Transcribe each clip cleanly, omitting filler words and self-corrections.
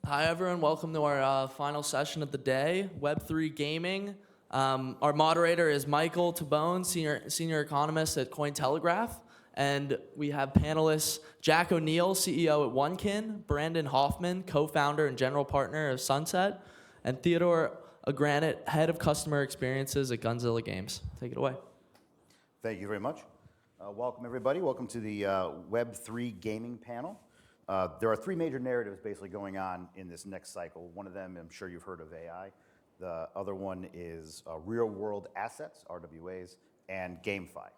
Hi, everyone. Welcome to our final session of the day, Web3 Gaming. Our moderator is Michael Tabone, senior economist at Cointelegraph. And we have panelists Jack O'Neill, CEO at OneKin, Brandon Hoffman, co-founder and general partner of Sunset, and Theodore Granite, head of customer experiences at Gunzilla Games. Take it away. Thank you very much. Welcome, everybody. Welcome to the Web3 Gaming panel. There are three major narratives basically going on in this next cycle. One of them, I'm sure you've heard of AI. The other one is real-world assets, RWAs, and GameFi.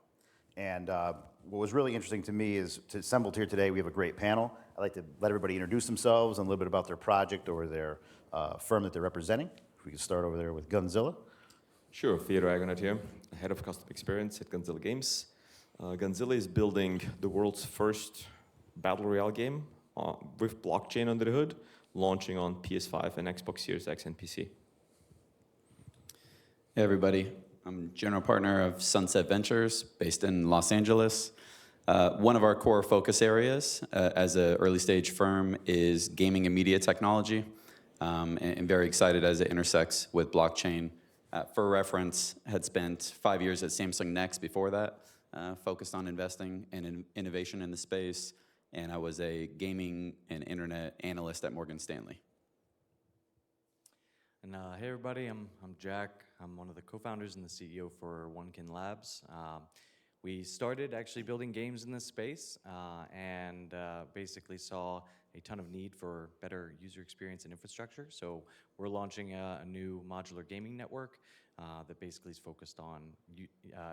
And what was really interesting to me is to assemble here today, we have a great panel. I'd like to let everybody introduce themselves and a little bit about their project or their firm that they're representing. If we could start over there with Gunzilla. Sure, Theodore here, head of customer experience at Gunzilla Games. Gunzilla is building the world's first battle royale game with blockchain under the hood, launching on PS5 and Xbox Series X and PC. Hey everybody, I'm general partner of Sunset Ventures based in Los Angeles. One of our core focus areas as an early stage firm is gaming and media technology, and very excited as it intersects with blockchain. For reference, had spent 5 years at Samsung Next before that, focused on investing and innovation in the space, and I was a gaming and internet analyst at Morgan Stanley. And hey everybody, I'm Jack. I'm one of the co-founders and the CEO for OneKin Labs. We started actually building games in this space and basically saw a ton of need for better user experience and infrastructure. So we're launching a new modular gaming network that basically is focused on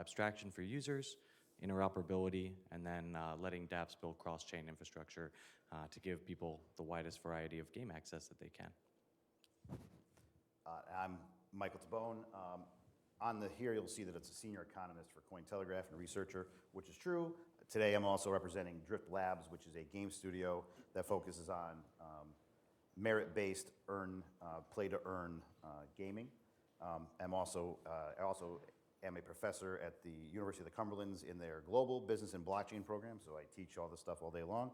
abstraction for users, interoperability, and then letting dApps build cross-chain infrastructure to give people the widest variety of game access that they can. I'm Michael Tabone. Here you'll see that it's a senior economist for Cointelegraph and researcher, which is true. Today I'm also representing Drift Labs, which is a game studio that focuses on merit-based play-to-earn gaming. I also am a professor at the University of the Cumberlands in their global business and blockchain program, so I teach all this stuff all day long.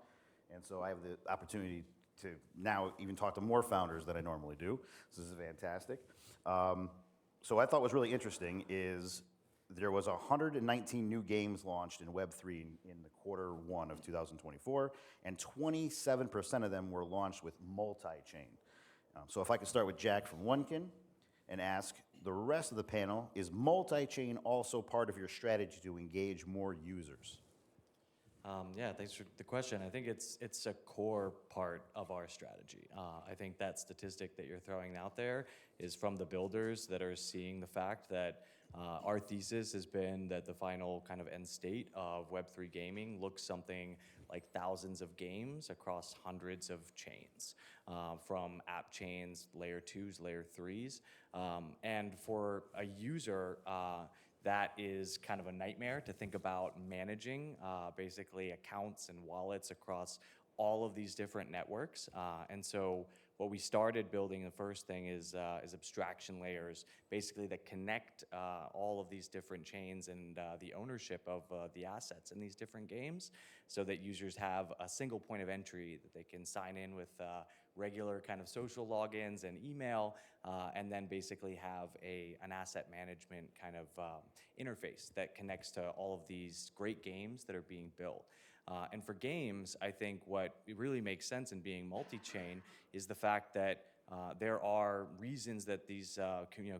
And so I have the opportunity to now even talk to more founders than I normally do. So this is fantastic. So what I thought was really interesting is there was 119 new games launched in Web3 in the Q1 of 2024, and 27% of them were launched with multi-chain. So if I could start with Jack from OneKin and ask the rest of the panel, is multi-chain also part of your strategy to engage more users? Yeah, thanks for the question. I think it's a core part of our strategy. I think that statistic that you're throwing out there is from the builders that are seeing the fact that our thesis has been that the final kind of end state of Web3 gaming looks something like thousands of games across hundreds of chains, from app chains, layer 2s, layer 3s. And for a user, that is kind of a nightmare to think about managing basically accounts and wallets across all of these different networks. And so what we started building, the first thing is abstraction layers, basically that connect all of these different chains and the ownership of the assets in these different games, so that users have a single point of entry that they can sign in with regular kind of social logins and email, and then basically have an asset management kind of interface that connects to all of these great games that are being built. And for games, I think what really makes sense in being multi-chain is the fact that there are reasons that these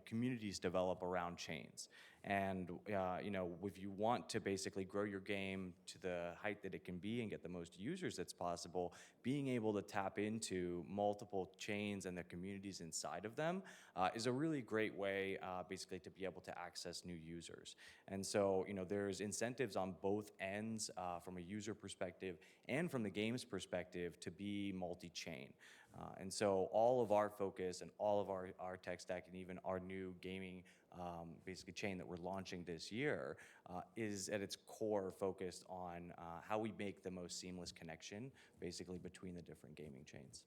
communities develop around chains. And if you want to basically grow your game to the height that it can be and get the most users that's possible, being able to tap into multiple chains and the communities inside of them is a really great way basically to be able to access new users. And so there's incentives on both ends from a user perspective and from the game's perspective to be multi-chain. And so all of our focus and all of our tech stack and even our new gaming basically chain that we're launching this year is at its core focused on how we make the most seamless connection basically between the different gaming chains.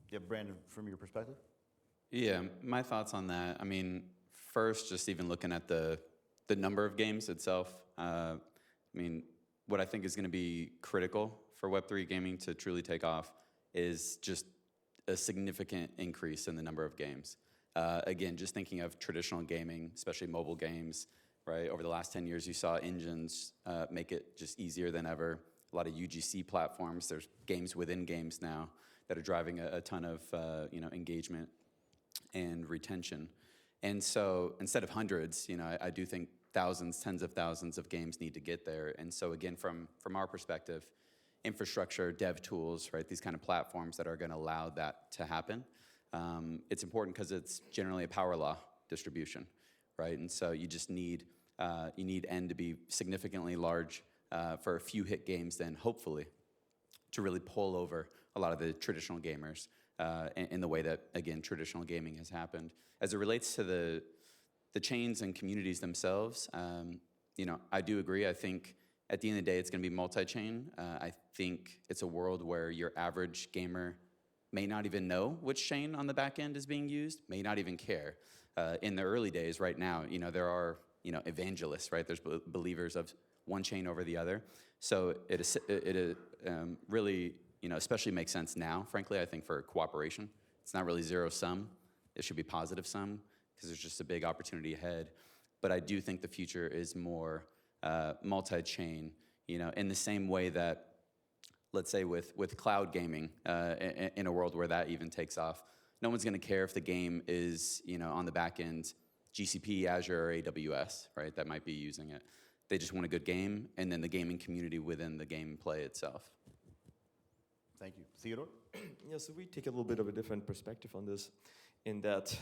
Yeah, Brandon, from your perspective? Yeah, my thoughts on that. I mean, first, just even looking at the number of games itself, I mean, what I think is going to be critical for Web3 gaming to truly take off is just a significant increase in the number of games. Again, just thinking of traditional gaming, especially mobile games, right? Over the last 10 years, you saw engines make it just easier than ever. A lot of UGC platforms, there's games within games now that are driving a ton of engagement and retention. And so instead of hundreds, I do think thousands, tens of thousands of games need to get there. And so again, from our perspective, infrastructure, dev tools, right? These kind of platforms that are going to allow that to happen. It's important because it's generally a power law distribution, right? And so you just need N to be significantly large for a few hit games, then hopefully to really pull over a lot of the traditional gamers in the way that, again, traditional gaming has happened. As it relates to the chains and communities themselves, I do agree. I think at the end of the day, it's going to be multi-chain. I think it's a world where your average gamer may not even know which chain on the back end is being used, may not even care. In the early days, right now, there are evangelists, right? There's believers of one chain over the other. So it really, especially makes sense now, frankly, I think for cooperation. It's not really zero sum. It should be positive sum because there's just a big opportunity ahead. But I do think the future is more multi-chain, in the same way that, let's say with cloud gaming, in a world where that even takes off, no one's going to care if the game is, on the back end, GCP, Azure, or AWS, right? That might be using it. They just want a good game, and then the gaming community within the gameplay itself. Thank you. Theodore? Yeah, so we take a little bit of a different perspective on this, in that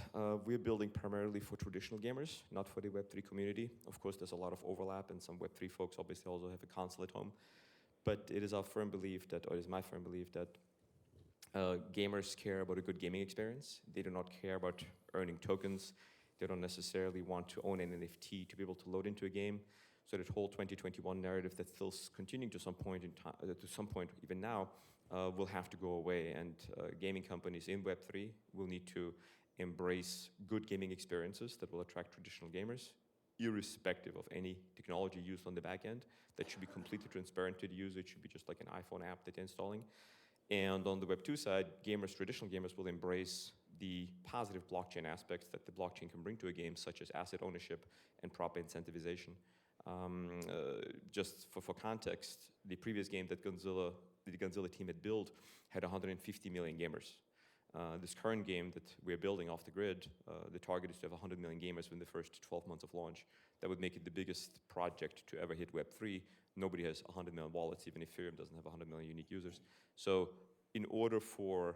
we're building primarily for traditional gamers, not for the Web3 community. Of course, there's a lot of overlap, and some Web3 folks obviously also have a console at home. But it is our firm belief that, or it is my firm belief that gamers care about a good gaming experience. They do not care about earning tokens. They don't necessarily want to own an NFT to be able to load into a game. So that whole 2021 narrative that's still continuing to some point in time, to some point even now, will have to go away. And gaming companies in Web3 will need to embrace good gaming experiences that will attract traditional gamers, irrespective of any technology used on the back end. That should be completely transparent to the user. It should be just like an iPhone app that they're installing. And on the Web2 side, traditional gamers will embrace the positive blockchain aspects that the blockchain can bring to a game, such as asset ownership and proper incentivization. Just for context, the previous game that the Gunzilla team had built had 150 million gamers. This current game that we're building off the grid, the target is to have 100 million gamers within the first 12 months of launch. That would make it the biggest project to ever hit Web3. Nobody has 100 million wallets, even Ethereum doesn't have 100 million unique users. So in order for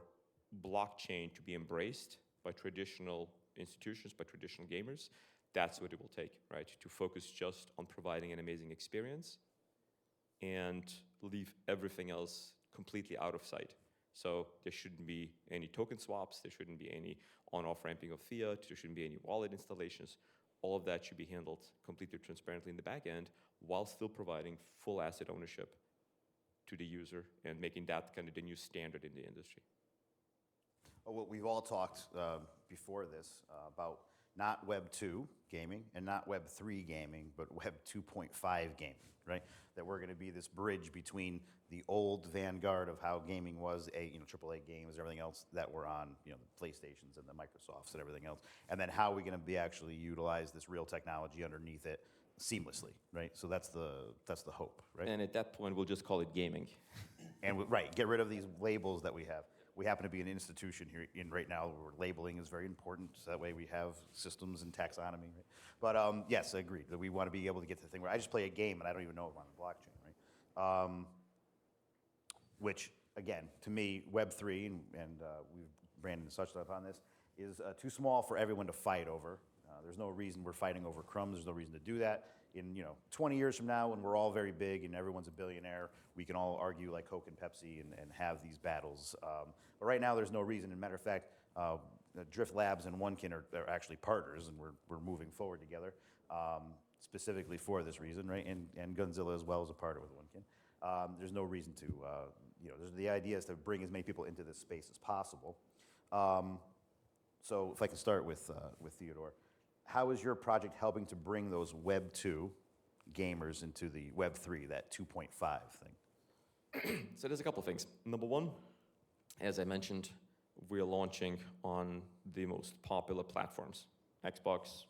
blockchain to be embraced by traditional institutions, by traditional gamers, that's what it will take, right? To focus just on providing an amazing experience and leave everything else completely out of sight. So there shouldn't be any token swaps, there shouldn't be any on-off ramping of fiat, there shouldn't be any wallet installations. All of that should be handled completely transparently in the back end while still providing full asset ownership to the user and making that kind of the new standard in the industry. Well, we've all talked before this about not Web 2 gaming and not Web 3 gaming, but Web 2.5 gaming, right? That we're going to be this bridge between the old vanguard of how gaming was, AAA games, everything else that were on, the PlayStations and the Microsofts and everything else, and then how we're going to be actually utilize this real technology underneath it seamlessly, right? So that's the hope, right? And at that point, we'll just call it gaming. And get rid of these labels that we have. We happen to be an institution here right now where labeling is very important, so that way we have systems and taxonomy. Right? But yes, I agree that we want to be able to get to the thing where I just play a game and I don't even know if I'm on the blockchain, right? Which, again, to me, Web3, and Brandon touched upon this, is too small for everyone to fight over. There's no reason we're fighting over crumbs. There's no reason to do that. In 20 years from now, when we're all very big and everyone's a billionaire, we can all argue like Coke and Pepsi and have these battles. But right now, there's no reason. As a matter of fact, Drift Labs and OneKin are actually partners, and we're moving forward together, specifically for this reason, right? And Gunzilla as well is a part of it with OneKin. There's no reason to, the idea is to bring as many people into this space as possible. So if I can start with Theodore. How is your project helping to bring those Web 2 gamers into the Web 3, that 2.5 thing? So there's a couple of things. Number one, As I mentioned, we're launching on the most popular platforms, Xbox,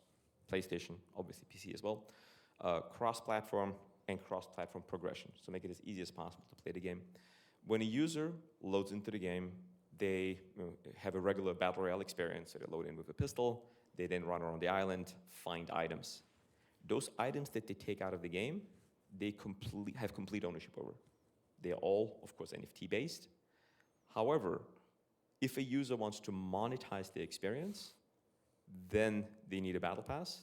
PlayStation, obviously PC as well, cross-platform and cross-platform progression, so make it as easy as possible to play the game. When a user loads into the game, they have a regular battle royale experience, so they load in with a pistol, they then run around the island, find items. Those items that they take out of the game, they have complete ownership over. They're all, of course, NFT-based. However, if a user wants to monetize the experience, then they need a battle pass,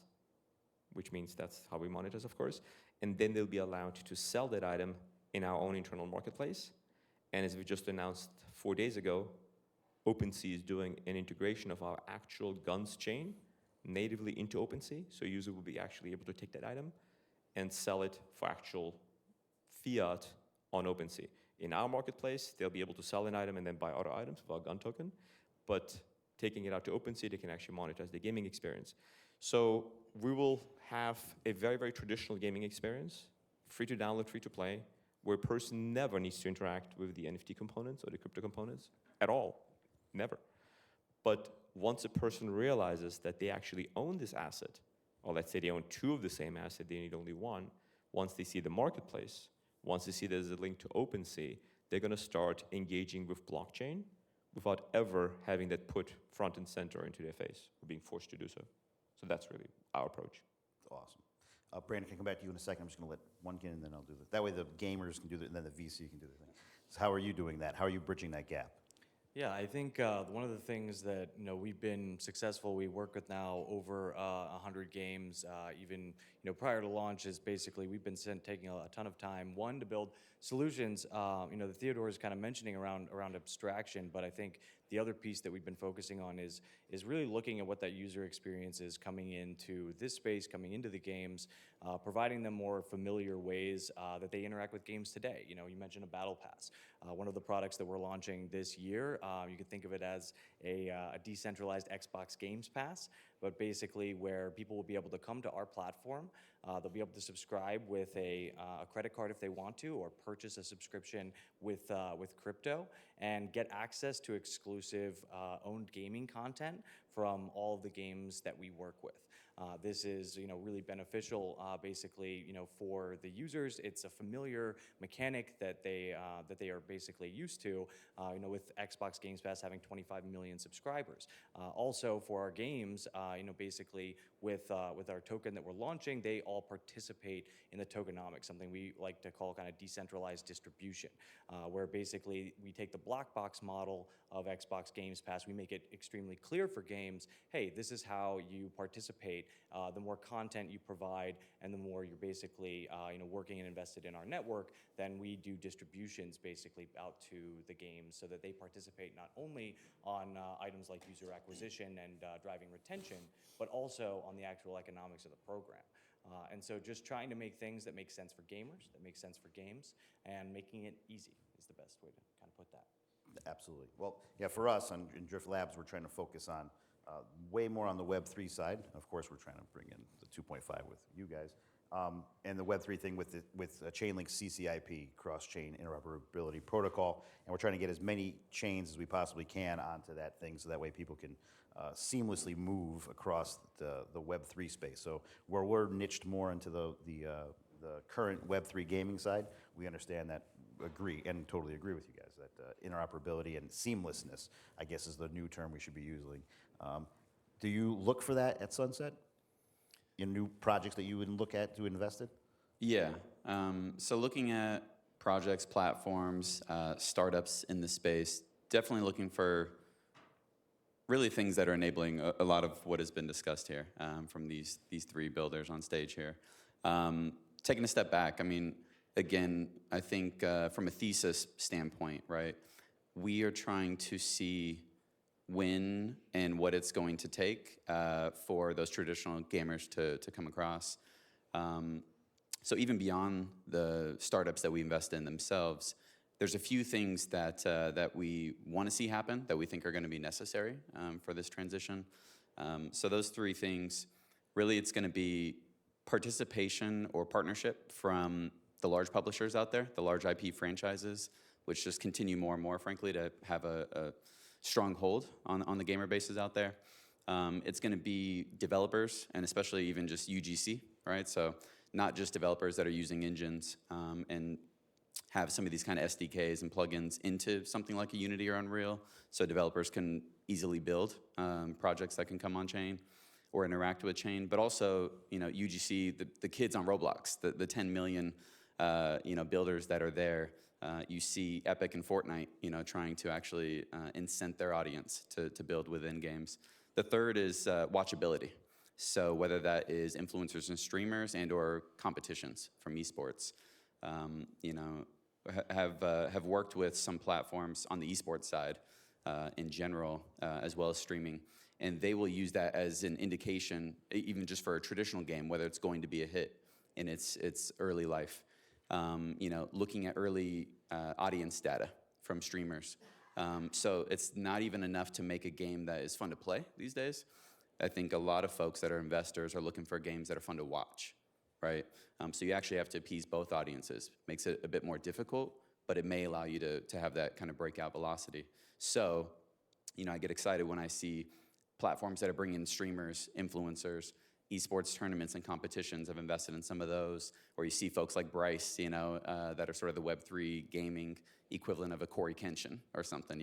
which means that's how we monetize, of course, and then they'll be allowed to sell that item in our own internal marketplace. And as we just announced 4 days ago, OpenSea is doing an integration of our actual guns chain natively into OpenSea, so a user will be actually able to take that item and sell it for actual fiat on OpenSea. In our marketplace, they'll be able to sell an item and then buy other items with our gun token, but taking it out to OpenSea, they can actually monetize the gaming experience. So we will have a very, very traditional gaming experience, free to download, free to play, where a person never needs to interact with the NFT components or the crypto components at all, never. But once a person realizes that they actually own this asset, or let's say they own two of the same asset, they need only one, once they see the marketplace, once they see there's a link to OpenSea, they're going to start engaging with blockchain without ever having that put front and center into their face or being forced to do so. So that's really our approach. Awesome. Brandon, can I come back to you in a second? I'm just going to let one get in, and then I'll do it. That way the gamers can do it, and then the VC can do the thing. So how are you doing that? How are you bridging that gap? Yeah, I think one of the things that we've been successful. We work with now over 100 games. Even prior to launch is basically we've been taking a ton of time. One, to build solutions. The Theodore is kind of mentioning around abstraction, but I think the other piece that we've been focusing on is really looking at what that user experience is coming into this space, coming into the games, providing them more familiar ways that they interact with games today. You mentioned a battle pass. One of the products that we're launching this year, you could think of it as a decentralized Xbox Games Pass, but basically where people will be able to come to our platform. They'll be able to subscribe with a credit card if they want to, or purchase a subscription with crypto, and get access to exclusive owned gaming content from all of the games that we work with. This is really beneficial basically for the users. It's a familiar mechanic that they are basically used to with Xbox Games Pass having 25 million subscribers. Also for our games, basically with our token that we're launching, they all participate in the tokenomics, something we like to call kind of decentralized distribution, where basically we take the black box model of Xbox Games Pass, we make it extremely clear for games, hey, this is how you participate. The more content you provide and the more you're basically working and invested in our network, then we do distributions basically out to the games so that they participate not only on items like user acquisition and driving retention, but also on the actual economics of the program. And so just trying to make things that make sense for gamers, that make sense for games, and making it easy is the best way to kind of put that. Absolutely. Well, yeah, for us in Drift Labs, we're trying to focus on way more on the Web3 side. Of course, we're trying to bring in the 2.5 with you guys. And the Web3 thing with Chainlink CCIP, cross-chain interoperability protocol. And we're trying to get as many chains as we possibly can onto that thing so that way people can seamlessly move across the Web3 space. So where we're niched more into the current Web3 gaming side, we understand that, totally agree with you guys, that interoperability and seamlessness, I guess, is the new term we should be using. Do you look for that at Sunset? In new projects that you would look at to invest in? Yeah. So looking at projects, platforms, startups in the space, definitely looking for really things that are enabling a lot of what has been discussed here from these three builders on stage here. Taking a step back, I mean, again, I think from a thesis standpoint, right, we are trying to see when and what it's going to take for those traditional gamers to come across. So even beyond the startups that we invest in themselves, there's a few things that we want to see happen that we think are going to be necessary for this transition. So those three things, really it's going to be participation or partnership from the large publishers out there, the large IP franchises which just continue more and more, frankly, to have a strong hold on the gamer bases out there. It's going to be developers, and especially even just UGC, right? So not just developers that are using engines and have some of these kind of SDKs and plugins into something like a Unity or Unreal, so developers can easily build projects that can come on chain or interact with chain. But also, UGC, the kids on Roblox, the 10 million builders that are there. You see Epic and Fortnite, trying to actually incent their audience to build within games. The third is watchability. So whether that is influencers and streamers and or competitions from esports, have worked with some platforms on the esports side in general, as well as streaming, and they will use that as an indication, even just for a traditional game, whether it's going to be a hit in its early life. Looking at early audience data from streamers. So it's not even enough to make a game that is fun to play these days. I think a lot of folks that are investors are looking for games that are fun to watch, right? So you actually have to appease both audiences. Makes it a bit more difficult, but it may allow you to have that kind of breakout velocity. So, I get excited when I see platforms that are bringing in streamers, influencers, esports tournaments and competitions. I've invested in some of those, or you see folks like Bryce, that are sort of the Web3 gaming equivalent of a Corey Kenshin or something,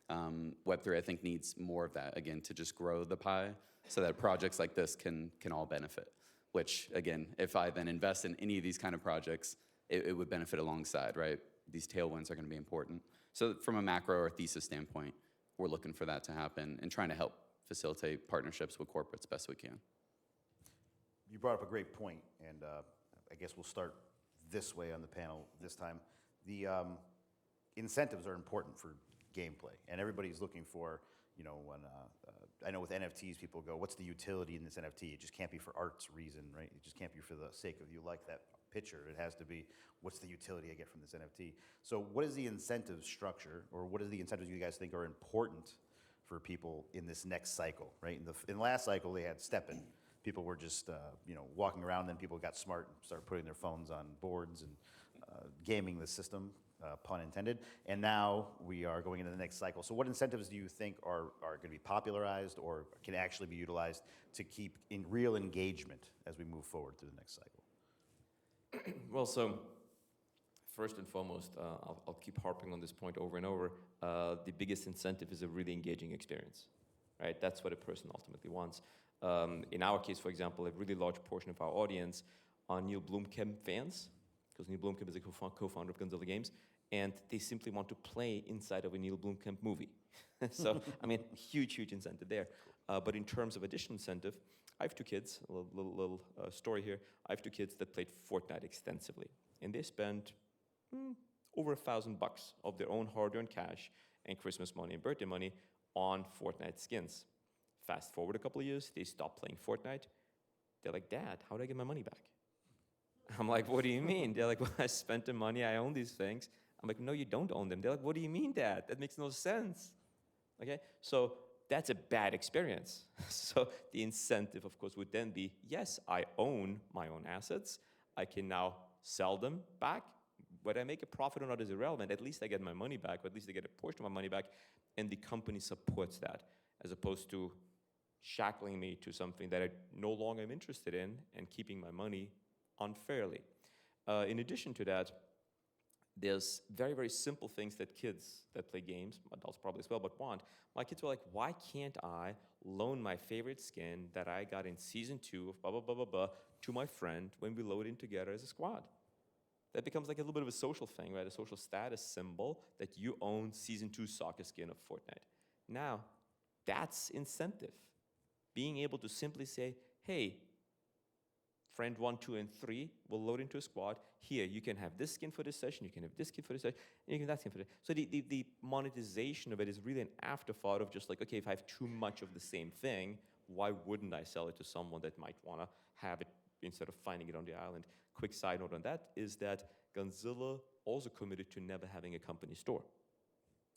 Web3, I think, needs more of that, again, to just grow the pie so that projects like this can all benefit. Which, again, if I then invest in any of these kind of projects, it would benefit alongside, right? These tailwinds are going to be important. So from a macro or thesis standpoint, we're looking for that to happen and trying to help facilitate partnerships with corporates best we can. You brought up a great point, and I guess we'll start this way on the panel this time. The incentives are important for gameplay, and everybody's looking for, when I know with NFTs, people go, what's the utility in this NFT? It just can't be for art's reason, right? It just can't be for the sake of you like that picture. It has to be, what's the utility I get from this NFT? So what is the incentive structure, or what is the incentives you guys think are important for people in this next cycle, right? In the last cycle, they had step-in. People were just, walking around, then people got smart and started putting their phones on boards and gaming the system, pun intended. And now we are going into the next cycle. So what incentives do you think are going to be popularized or can actually be utilized to keep in real engagement as we move forward through the next cycle? Well, so first and foremost, I'll keep harping on this point over and over. The biggest incentive is a really engaging experience, right? That's what a person ultimately wants. In our case, for example, a really large portion of our audience are Neil Blomkamp fans, because Neil Blomkamp is a co-founder of Gunzilla Games, and they simply want to play inside of a Neil Blomkamp movie. So, huge incentive there. But in terms of additional incentive, I have two kids, a little story here. I have two kids that played Fortnite extensively, and they spent over $1,000 of their own hard-earned cash and Christmas money and birthday money on Fortnite skins. Fast forward a couple of years, they stopped playing Fortnite. They're like, Dad, how do I get my money back? I'm like, what do you mean? They're like, well, I spent the money, I own these things. I'm like, no, you don't own them. They're like, what do you mean, Dad? That makes no sense. Okay, so that's a bad experience. So the incentive, of course, would then be, yes, I own my own assets. I can now sell them back. Whether I make a profit or not is irrelevant. At least I get my money back, or at least I get a portion of my money back, and the company supports that, as opposed to shackling me to something that I no longer am interested in and keeping my money unfairly. In addition to that, there's very, very simple things that kids that play games, adults probably as well, but want. My kids were like, why can't I loan my favorite skin that I got in season 2 of blah, blah, blah, blah, blah to my friend when we load in together as a squad? That becomes like a little bit of a social thing, right? A social status symbol that you own season 2 soccer skin of Fortnite. Now, that's incentive. Being able to simply say, hey, friend 1, 2, and 3 will load into a squad. Here, you can have this skin for this session, you can have this skin for this session, and you can have that skin for this. So the monetization of it is really an afterthought of just like, okay, if I have too much of the same thing, why wouldn't I sell it to someone that might want to have it instead of finding it on the island? Quick side note on that is that Gunzilla also committed to never having a company store.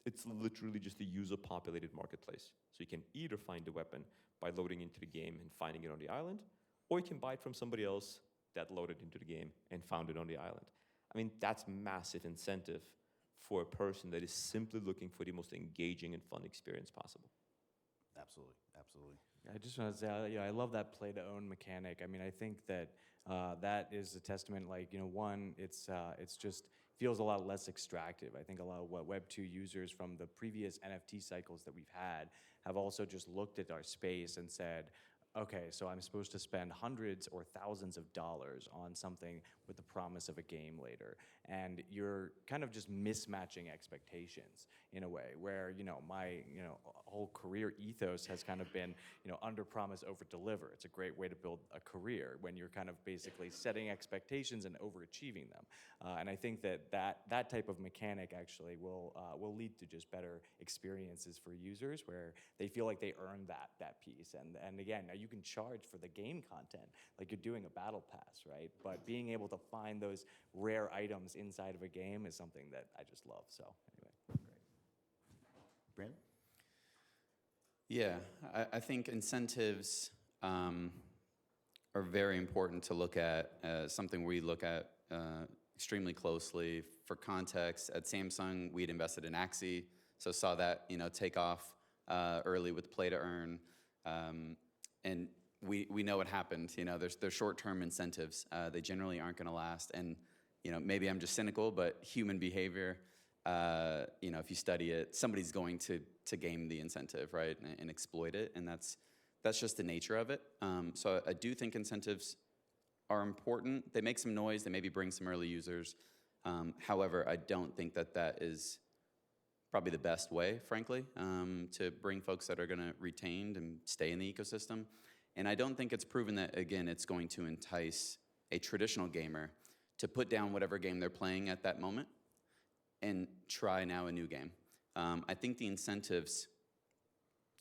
It's literally just a user-populated marketplace. So you can either find the weapon by loading into the game and finding it on the island, or you can buy it from somebody else that loaded into the game and found it on the island. That's massive incentive for a person that is simply looking for the most engaging and fun experience possible. Absolutely, absolutely. I just want to say, I love that play-to-own mechanic. I mean, I think that that is a testament. Like, one, it's just feels a lot less extractive. I think a lot of what Web2 users from the previous NFT cycles that we've had have also just looked at our space and said, okay, so I'm supposed to spend hundreds or thousands of dollars on something with the promise of a game later. And you're kind of just mismatching expectations in a way where, my, whole career ethos has kind of been, under promise, over deliver. It's a great way to build a career when you're kind of basically setting expectations and overachieving them. And I think that type of mechanic actually will lead to just better experiences for users where they feel like they earn that piece. And again, you can charge for the game content, like you're doing a battle pass, right? But being able to find those rare items inside of a game is something that I just love. So anyway, great. Brandon? Yeah, I think incentives are very important to look at, something we look at extremely closely. For context, at Samsung, we'd invested in Axie, so saw that take off early with play to earn. And we know what happened. There's short-term incentives. They generally aren't going to last. And maybe I'm just cynical, but human behavior, if you study it, somebody's going to game the incentive, right, and exploit it. And that's just the nature of it. So I do think incentives are important. They make some noise. They maybe bring some early users. However, I don't think that is probably the best way, frankly, to bring folks that are going to retain and stay in the ecosystem. And I don't think it's proven that, again, it's going to entice a traditional gamer to put down whatever game they're playing at that moment and try now a new game. I think the incentives,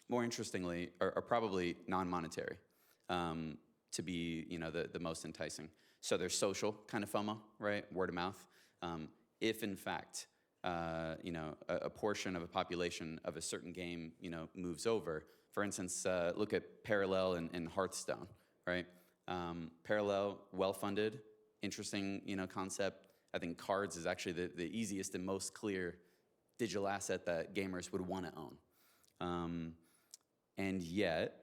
more interestingly, are probably non-monetary to be the most enticing. So there's social kind of FOMO, right? Word of mouth. If in fact, a portion of a population of a certain game, moves over. For instance, look at Parallel and Hearthstone, right? Parallel, well-funded, interesting, concept. I think cards is actually the easiest and most clear digital asset that gamers would want to own. And yet,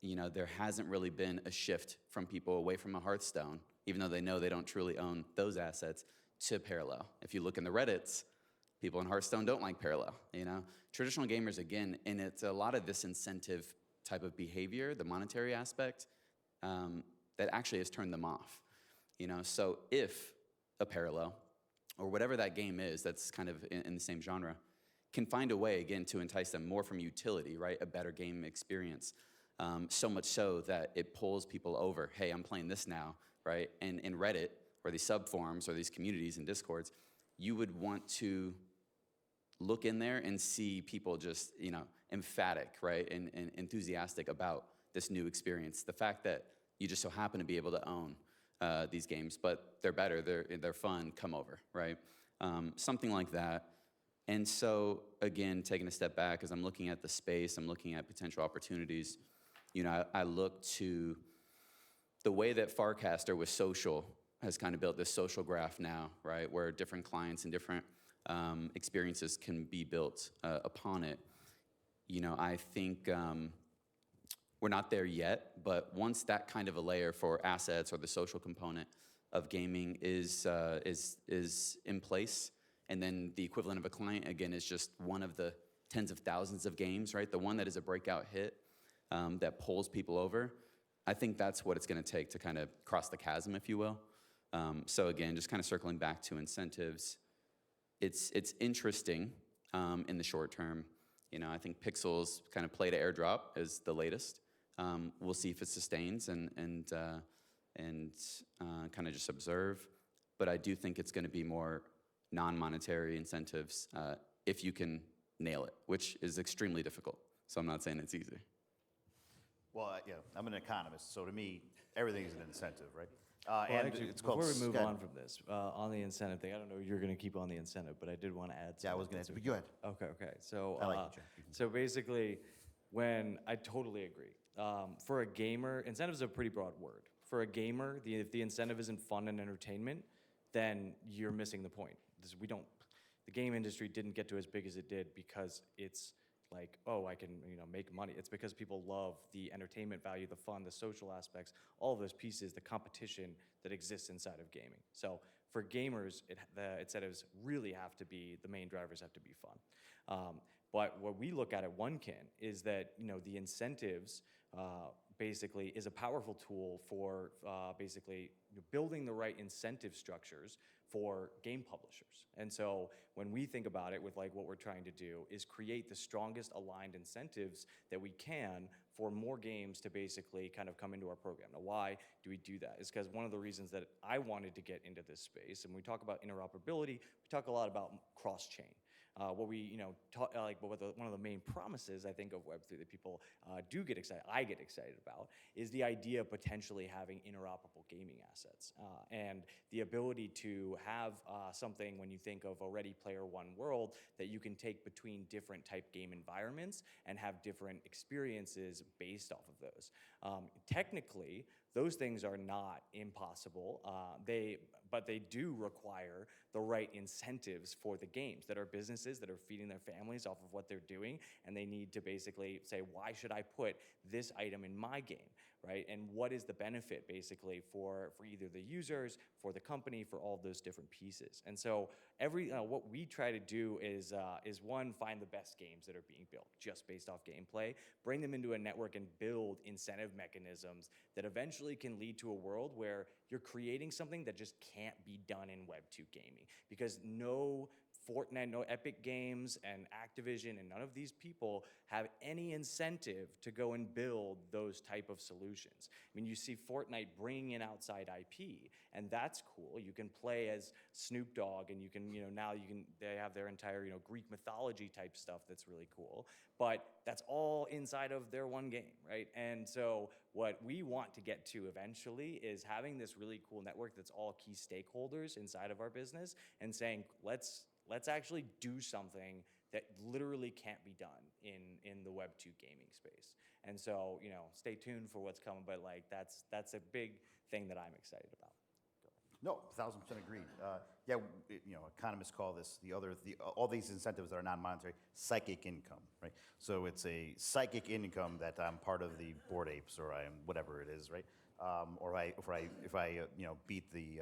there hasn't really been a shift from people away from a Hearthstone, even though they know they don't truly own those assets, to Parallel. If you look in the Reddits, people in Hearthstone don't like Parallel, Traditional gamers, again, and it's a lot of this incentive type of behavior, the monetary aspect, that actually has turned them off, So if a Parallel, or whatever that game is that's kind of in the same genre, can find a way, again, to entice them more from utility, right, a better game experience, so much so that it pulls people over, hey, I'm playing this now, right? And in Reddit, or these subforums, or these communities and Discords, you would want to look in there and see people just, emphatic, right, and enthusiastic about this new experience. The fact that you just so happen to be able to own these games, but they're better, they're fun, come over, right? Something like that. And so, again, taking a step back, as I'm looking at the space, I'm looking at potential opportunities, I look to the way that Farcaster with social has kind of built this social graph now, right, where different clients and different experiences can be built upon it. I think we're not there yet, but once that kind of a layer for assets or the social component of gaming is in place, and then the equivalent of a client, again, is just one of the tens of thousands of games, right? The one that is a breakout hit that pulls people over, I think that's what it's going to take to kind of cross the chasm, if you will. So again, just kind of circling back to incentives, it's interesting in the short term. I think Pixel's kind of play to airdrop is the latest. We'll see if it sustains and kind of just observe. But I do think it's going to be more non-monetary incentives if you can nail it, which is extremely difficult. So I'm not saying it's easy. Well, I'm an economist, so to me, everything is an incentive, right? Well, And actually, it's called before we move SCAD. on from this, on the incentive thing, I don't know if you're going to keep on the incentive, but I did want to add something. Yeah, I was going to answer, but go ahead. Okay. So, I like you, Jeff. so basically, I totally agree. For a gamer, incentive is a pretty broad word. For a gamer, if the incentive isn't fun and entertainment, then you're missing the point. the game industry didn't get to as big as it did because it's like, oh, I can, make money. It's because people love the entertainment value, the fun, the social aspects, all of those pieces, the competition that exists inside of gaming. So for gamers, the incentives really have to be, the main drivers have to be fun. But what we look at OneKin is that, the incentives basically is a powerful tool for basically building the right incentive structures for game publishers. And so when we think about it with like what we're trying to do is create the strongest aligned incentives that we can for more games to basically kind of come into our program. Now, why do we do that? It's because one of the reasons that I wanted to get into this space, and when we talk about interoperability, we talk a lot about cross-chain. What we, one of the main promises I think of Web3 that people do get excited, I get excited about, is the idea of potentially having interoperable gaming assets and the ability to have something when you think of a Ready Player One world that you can take between different type game environments and have different experiences based off of those. Technically, those things are not impossible, but they do require the right incentives for the games that are businesses that are feeding their families off of what they're doing, and they need to basically say, why should I put this item in my game, right? And what is the benefit basically for either the users, for the company, for all those different pieces. And so what we try to do is one, find the best games that are being built just based off gameplay, bring them into a network and build incentive mechanisms that eventually can lead to a world where you're creating something that just can't be done in Web2 gaming, because no Fortnite, no Epic Games and Activision and none of these people have any incentive to go and build those type of solutions. I mean, you see Fortnite bringing in outside IP, and that's cool. You can play as Snoop Dogg, and you can, they have their entire, Greek mythology type stuff that's really cool. But that's all inside of their one game, right? And so what we want to get to eventually is having this really cool network that's all key stakeholders inside of our business and saying, let's actually do something that literally can't be done in the Web2 gaming space. And so, stay tuned for what's coming, but like that's a big thing that I'm excited about. No, 1,000% agreed. Economists call this all these incentives that are non-monetary psychic income, right? So it's a psychic income that I'm part of the Bored Apes, or I am whatever it is, right? Or if I beat the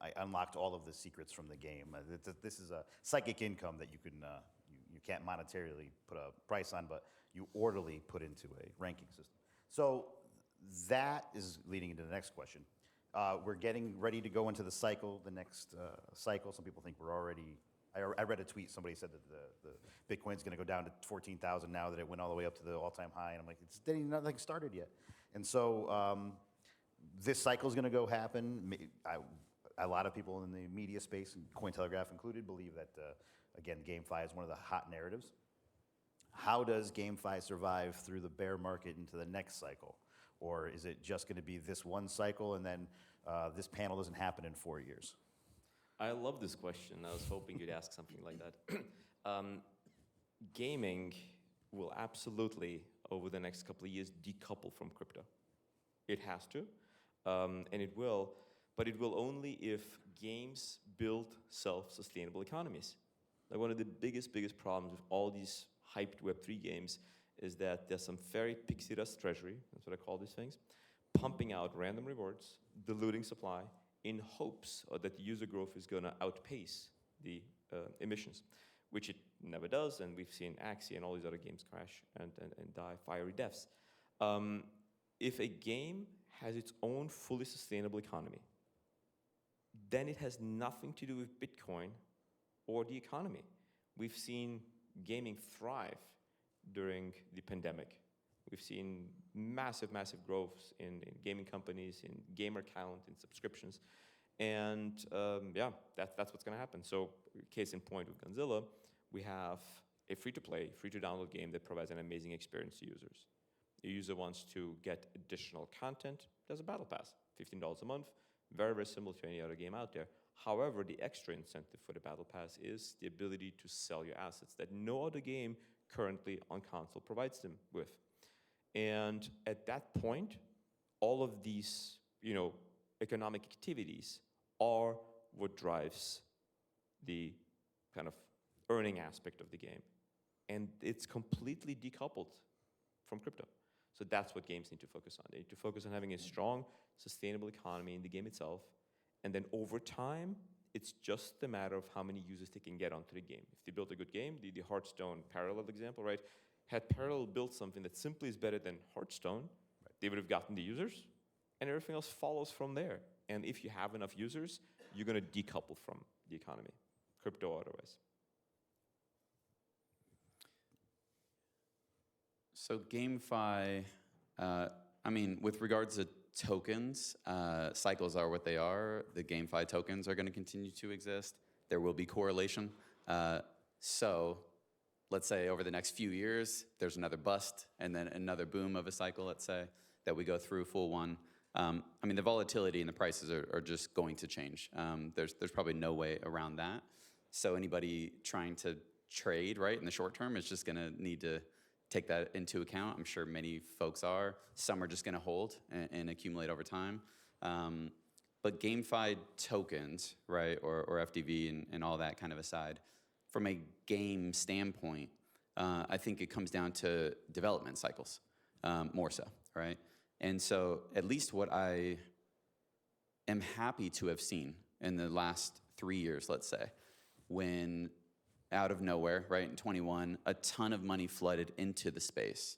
I unlocked all of the secrets from the game. This is a psychic income that you can't monetarily put a price on, but you orderly put into a ranking system. So that is leading into the next question. We're getting ready to go into the cycle, the next cycle. Some people think we're already. I read a tweet. Somebody said that the Bitcoin's going to go down to 14,000 now that it went all the way up to the all-time high, and I'm like, nothing started yet. And so this cycle is going to happen. A lot of people in the media space, and Cointelegraph included, believe that, again, GameFi is one of the hot narratives. How does GameFi survive through the bear market into the next cycle? Or is it just going to be this one cycle and then this panel doesn't happen in 4 years? I love this question. I was hoping you'd ask something like that. Gaming will absolutely, over the next couple of years, decouple from crypto. It has to, and it will. But it will only if games build self-sustainable economies. Like one of the biggest problems with all these hyped Web3 games is that there's some very pixie dust treasury, that's what I call these things, pumping out random rewards, diluting supply, in hopes that the user growth is going to outpace the emissions, which it never does, and we've seen Axie and all these other games crash and die fiery deaths. If a game has its own fully sustainable economy, then it has nothing to do with Bitcoin or the economy. We've seen gaming thrive during the pandemic. We've seen massive growths in gaming companies, in gamer count, in subscriptions. And that's what's going to happen. So case in point with Gunzilla, we have a free-to-play, free-to-download game that provides an amazing experience to users. A user wants to get additional content, there's a battle pass, $15 a month, very similar to any other game out there. However, the extra incentive for the battle pass is the ability to sell your assets that no other game currently on console provides them with. And at that point, all of these, economic activities are what drives the kind of earning aspect of the game. And it's completely decoupled from crypto. So that's what games need to focus on. They need to focus on having a strong, sustainable economy in the game itself. And then over time, it's just a matter of how many users they can get onto the game. If they build a good game, the Hearthstone Parallel example, right? Had Parallel built something that simply is better than Hearthstone, they would have gotten the users, and everything else follows from there. And if you have enough users, you're going to decouple from the economy, crypto or otherwise. So GameFi, I mean, with regards to tokens, cycles are what they are. The GameFi tokens are going to continue to exist. There will be correlation. So let's say over the next few years, there's another bust and then another boom of a cycle, let's say, that we go through full one. I mean, the volatility and the prices are just going to change. There's probably no way around that. So anybody trying to trade, right, in the short term is just going to need to take that into account. I'm sure many folks are. Some are just going to hold and accumulate over time. But GameFi tokens, right, or FDV and all that kind of aside, from a game standpoint, I think it comes down to development cycles, more so, right? And so at least what I am happy to have seen in the last 3 years, let's say, when out of nowhere, right, in 21, a ton of money flooded into the space.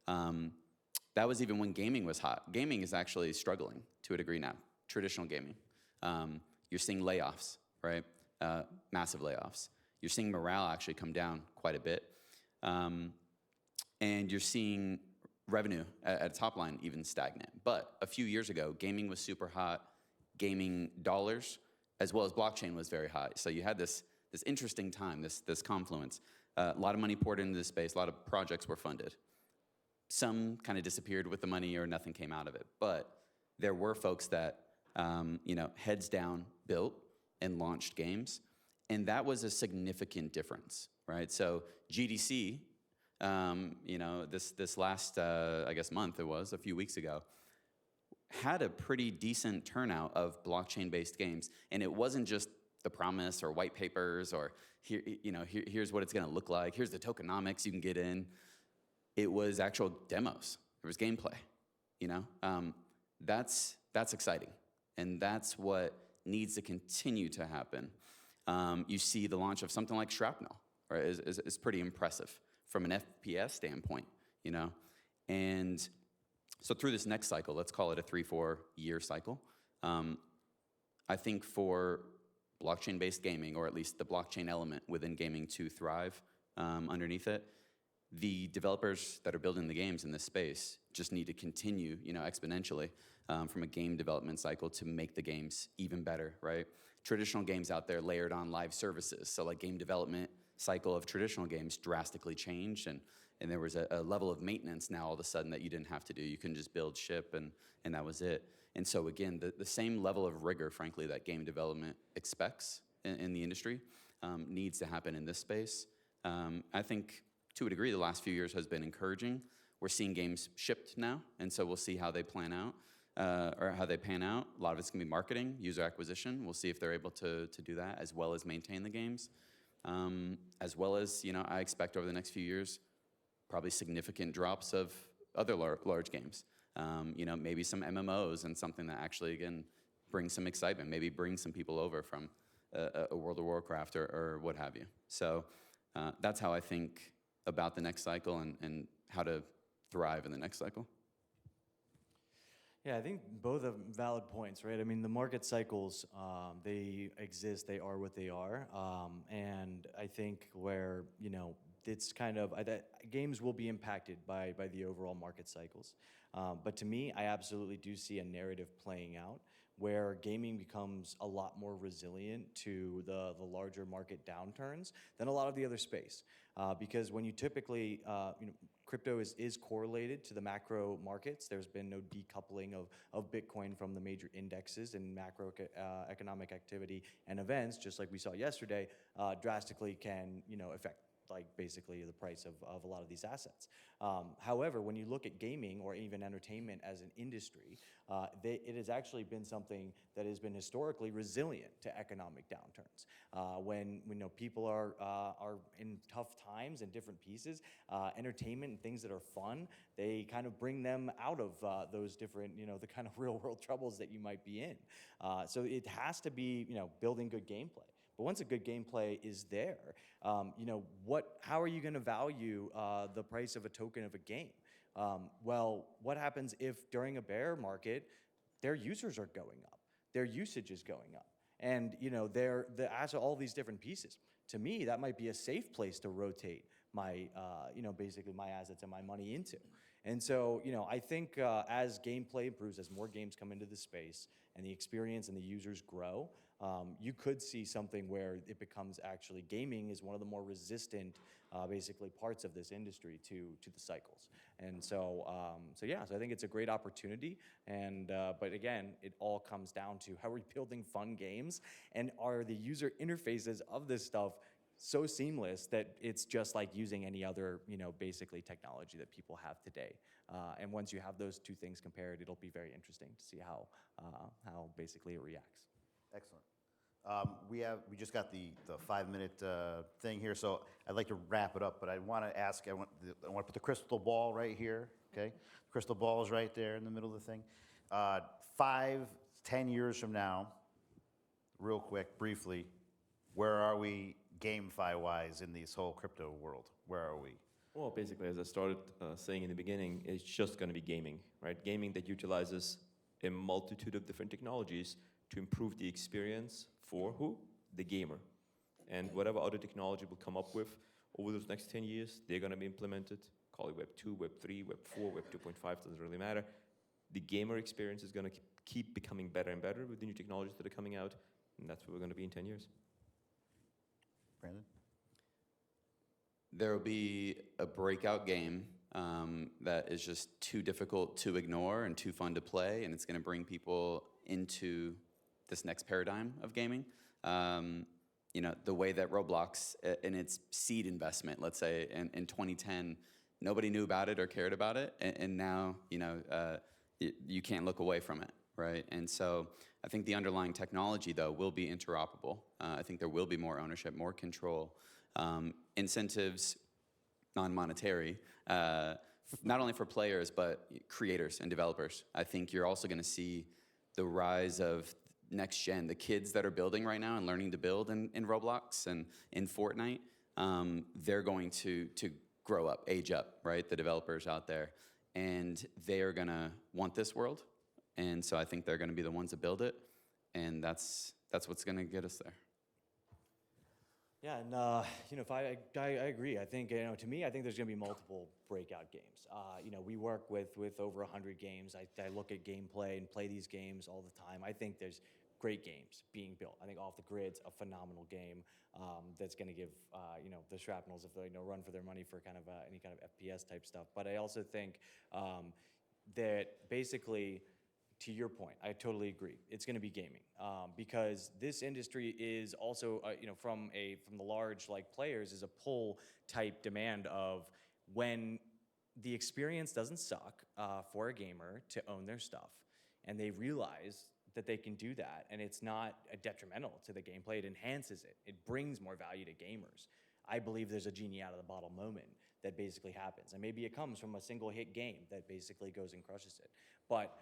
That was even when gaming was hot. Gaming is actually struggling to a degree now, traditional gaming. You're seeing layoffs, right? Massive layoffs. You're seeing morale actually come down quite a bit. And you're seeing revenue at a top line even stagnant. But a few years ago, gaming was super hot. Gaming dollars, as well as blockchain, was very hot. So you had this interesting time, this confluence. A lot of money poured into this space. A lot of projects were funded. Some kind of disappeared with the money or nothing came out of it. But there were folks that, heads down, built and launched games. And that was a significant difference, right? So GDC, this last, month it was, a few weeks ago, had a pretty decent turnout of blockchain-based games. And it wasn't just the promise or white papers or here's what it's going to look like. Here's the tokenomics you can get in. It was actual demos. There was gameplay. That's exciting, and that's what needs to continue to happen. You see the launch of something like Shrapnel, right? Is pretty impressive from an FPS standpoint, and so through this next cycle, let's call it a 3-4 year cycle. I think for blockchain-based gaming, or at least the blockchain element within gaming to thrive underneath it, the developers that are building the games in this space just need to continue, exponentially from a game development cycle to make the games even better, right? Traditional games out there layered on live services. So like game development cycle of traditional games drastically changed, and there was a level of maintenance now all of a sudden that you didn't have to do. You can just build, ship, and that was it. And so again, the same level of rigor, frankly, that game development expects in the industry needs to happen in this space. I think to a degree, the last few years has been encouraging. We're seeing games shipped now, and so we'll see how they plan out, or how they pan out. A lot of it's gonna be marketing, user acquisition. We'll see if they're able to do that, as well as maintain the games. As well as, I expect over the next few years, probably significant drops of other large games. Maybe some MMOs and something that actually, again, brings some excitement, maybe bring some people over from a World of Warcraft or what have you. So that's how I think about the next cycle and how to thrive in the next cycle. Yeah, I think both are valid points, right? I mean, the market cycles, they exist, they are what they are. And I think where, it's kind of, games will be impacted by the overall market cycles. But to me, I absolutely do see a narrative playing out where gaming becomes a lot more resilient to the larger market downturns than a lot of the other space. Because when you typically, crypto is correlated to the macro markets. There's been no decoupling of Bitcoin from the major indexes, and macro economic activity and events, just like we saw yesterday, drastically can affect like basically the price of a lot of these assets. However, when you look at gaming or even entertainment as an industry, it has actually been something that has been historically resilient to economic downturns. When people are in tough times and different pieces, entertainment and things that are fun, they kind of bring them out of those different, the kind of real world troubles that you might be in. So it has to be, building good gameplay. But once a good gameplay is there, how are you going to value the price of a token of a game? Well, what happens if during a bear market, their users are going up, their usage is going up, and as all these different pieces? To me, that might be a safe place to rotate my, basically my assets and my money into. And so, I think as gameplay improves, as more games come into the space, and the experience and the users grow, you could see something where it becomes actually gaming is one of the more resistant, basically parts of this industry to the cycles. And so, so I think it's a great opportunity. And but again, it all comes down to how are we building fun games, and are the user interfaces of this stuff so seamless that it's just like using any other, basically technology that people have today. And once you have those two things compared, it'll be very interesting to see how basically it reacts. Excellent. We just got the 5-minute thing here, so I'd like to wrap it up, but I want to ask, I want to put the crystal ball right here, okay? Crystal ball is right there in the middle of the thing. 5-10 years from now, real quick, briefly, where are we GameFi-wise in this whole crypto world? Where are we? Well, basically, as I started saying in the beginning, it's just going to be gaming, right? Gaming that utilizes a multitude of different technologies to improve the experience for who? The gamer. And whatever other technology will come up with over those next 10 years, they're going to be implemented. Call it Web 2, Web 3, Web 4, Web 2.5, doesn't really matter. The gamer experience is going to keep becoming better and better with the new technologies that are coming out, and that's where we're going to be in 10 years. Brandon? There will be a breakout game that is just too difficult to ignore and too fun to play, and it's going to bring people into this next paradigm of gaming. The way that Roblox, in its seed investment, let's say in 2010, nobody knew about it or cared about it, and now you can't look away from it, right? And so I think the underlying technology, though, will be interoperable. I think there will be more ownership, more control, incentives, non-monetary, not only for players, but creators and developers. I think you're also going to see the rise of next gen, the kids that are building right now and learning to build in Roblox and in Fortnite. They're going to grow up, age up, right? The developers out there, and they are going to want this world. And so I think they're going to be the ones that build it, and that's what's going to get us there. Yeah, and if I agree. I think to me, I think there's going to be multiple breakout games. We work with over 100 games. I look at gameplay and play these games all the time. I think there's great games being built. I think Off the Grid's a phenomenal game that's going to give the shrapnels run for their money for kind of any kind of FPS type stuff. But I also think that basically, to your point, I totally agree. It's going to be gaming because this industry is also, from the large players, is a pull type demand of when the experience doesn't suck for a gamer to own their stuff, and they realize that they can do that, and it's not detrimental to the gameplay. It enhances it. It brings more value to gamers. I believe there's a genie out of the bottle moment that basically happens. And maybe it comes from a single hit game that basically goes and crushes it. But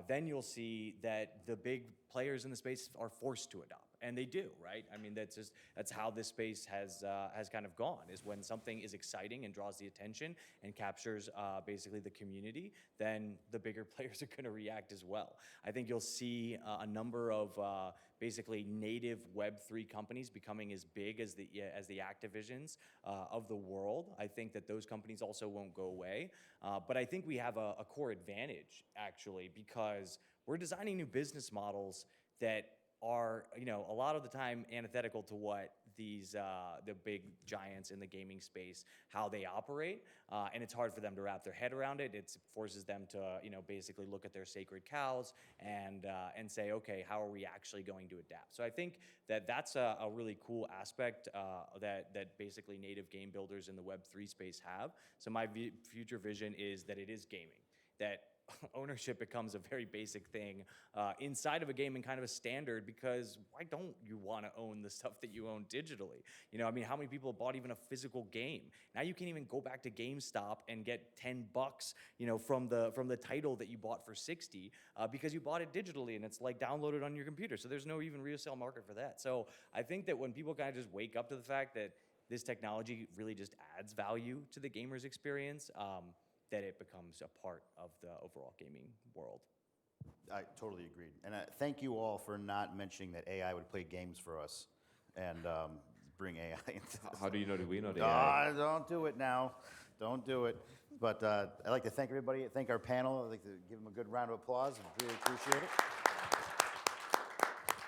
then you'll see that the big players in the space are forced to adopt. And they do, right? I mean, that's how this space has kind of gone, is when something is exciting and draws the attention and captures basically the community, then the bigger players are going to react as well. I think you'll see a number of basically native Web3 companies becoming as big as the Activisions of the world. I think that those companies also won't go away. But I think we have a core advantage, actually, because we're designing new business models that are, a lot of the time antithetical to what these the big giants in the gaming space, how they operate, and it's hard for them to wrap their head around it. It forces them to, basically look at their sacred cows and say, okay, how are we actually going to adapt? So I think that that's a really cool aspect that basically native game builders in the Web3 space have. So my future vision is that it is gaming, that ownership becomes a very basic thing inside of a game and kind of a standard, because why don't you want to own the stuff that you own digitally? How many people bought even a physical game? Now you can't even go back to GameStop and get $10, from the title that you bought for 60 because you bought it digitally and it's like downloaded on your computer. So there's no even resale market for that. So I think that when people kind of just wake up to the fact that this technology really just adds value to the gamer's experience, that it becomes a part of the overall gaming world. I totally agreed. And thank you all for not mentioning that AI would play games for us and bring AI into this. How do you know that we know the AI? Don't do it now. Don't do it. But I'd like to thank everybody, thank our panel. I'd like to give them a good round of applause. I really appreciate it.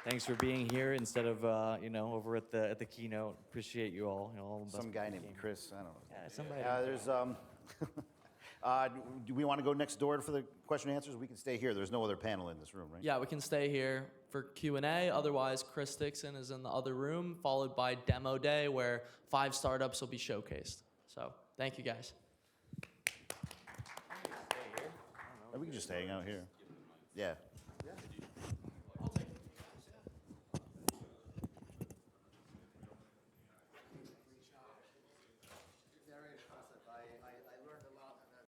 Thanks for being here instead of over at the keynote. Appreciate you all. All the best Some guy for the named game. Chris, I don't know. Yeah, somebody. There's do we want to go next door for the question and answers? We can stay here. There's no other panel in this room, right? Yeah, we can stay here for Q&A. Otherwise, Chris Dixon is in the other room, followed by Demo Day, where 5 startups will be showcased. So thank you, guys. We can just hang out here. Yeah.